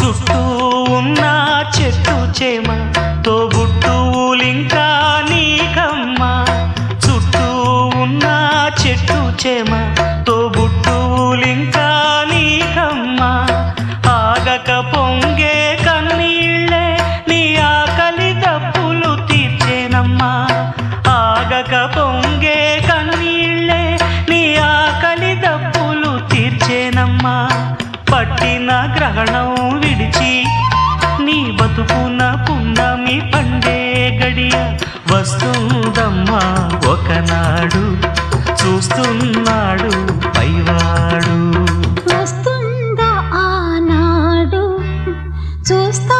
చుట్టూ ఉన్న చెట్టు చేమ తోబుట్టువులింకా నీకమ్మ చుట్టూ ఉన్న చెట్టు చేమ తోబుట్టువులింకా నీకమ్మ ఆగక పొంగే కన్నీళ్ళే నీ ఆకలి దప్పులు తీర్చేనమ్మా ఆగక పొంగే కన్నీళ్ళే నీ ఆకలి దప్పులు తీర్చేనమ్మా పట్టిన గ్రహణం విడిచి నీ బతుకున పున్నమి పండే గడియ వస్తుందమ్మా ఒకనాడు చూస్తున్నాడు పైవాడు వస్తుందా ఆనాడు చూస్తా